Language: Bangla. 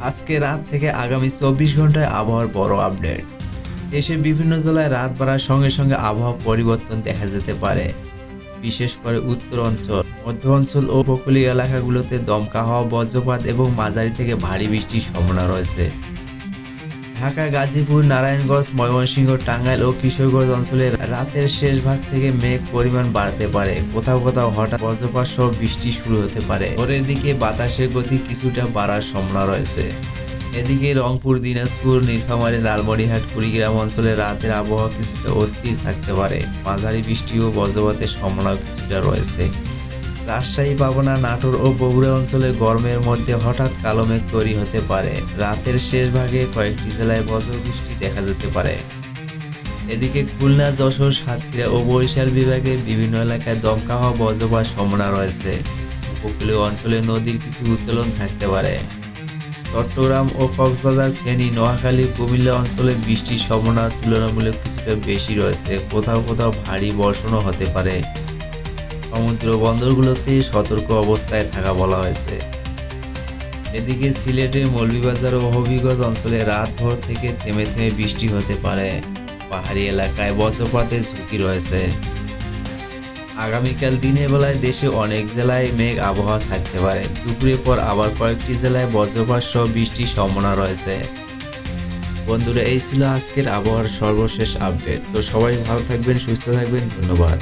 আজকে রাত থেকে আগামী 24 ঘন্টায় আবহাওয়ার বড় আপডেট। দেশের বিভিন্ন জেলায় রাত বাড়ার সঙ্গে সঙ্গে আবহাওয়া পরিবর্তন দেখা যেতে পারে। বিশেষ করে উত্তর অঞ্চল, মধ্য অঞ্চল ও উপকূলীয় এলাকাগুলোতে দমকা হওয়া, বজ্রপাত এবং মাঝারি থেকে ভারী বৃষ্টির সম্ভাবনা রয়েছে। ঢাকা, গাজীপুর, নারায়ণগঞ্জ, ময়মনসিংহ, টাঙ্গাইল ও কিশোরগঞ্জ অঞ্চলে রাতের শেষ ভাগ থেকে মেঘ পরিমাণ বাড়তে পারে। কোথাও কোথাও হঠাৎ বজ্রপাত সহ বৃষ্টি শুরু হতে পারে। ভোরের দিকে বাতাসের গতি কিছুটা বাড়ার সম্ভাবনা রয়েছে। এদিকে রংপুর, দিনাজপুর, নীলফামারী, লালমনিরহাট, কুড়িগ্রাম অঞ্চলে রাতের আবহাওয়া কিছুটা অস্থির থাকতে পারে। মাঝারি বৃষ্টি ও বজ্রপাতের সম্ভাবনাও কিছুটা রয়েছে। রাজশাহী, পাবনা, নাটোর ও বগুড়া অঞ্চলে গরমের মধ্যে হঠাৎ কালো মেঘ তৈরি হতে পারে। রাতের শেষ ভাগে কয়েকটি জেলায় বজ্রবৃষ্টি দেখা যেতে পারে। এদিকে খুলনা, যশোর, সাতক্ষীরা ও বরিশাল বিভাগের বিভিন্ন এলাকায় দমকা হওয়া, বজ্রপাত সম্ভাবনা রয়েছে। উপকূলীয় অঞ্চলে নদীর কিছু উত্তোলন থাকতে পারে। চট্টগ্রাম ও কক্সবাজার, ফেনী, নোয়াখালী, কুমিল্লা অঞ্চলে বৃষ্টির সম্ভাবনা তুলনামূলক কিছুটা বেশি রয়েছে। কোথাও কোথাও ভারী বর্ষণও হতে পারে। সমুদ্র বন্দরগুলোতে সতর্ক অবস্থায় থাকা বলা হয়েছে। এদিকে সিলেটের মৌলভীবাজার ও হবিগঞ্জ অঞ্চলে রাত ভোর থেকে থেমে থেমে বৃষ্টি হতে পারে। পাহাড়ি এলাকায় বজ্রপাতের ঝুঁকি রয়েছে। আগামীকাল দিনের বেলায় দেশে অনেক জেলায় মেঘ আবহাওয়া থাকতে পারে। দুপুরের পর আবার কয়েকটি জেলায় বজ্রপাত সহ বৃষ্টির সম্ভাবনা রয়েছে। বন্ধুরা, এই ছিল আজকের আবহাওয়ার সর্বশেষ আপডেট। তো সবাই ভালো থাকবেন, সুস্থ থাকবেন। ধন্যবাদ।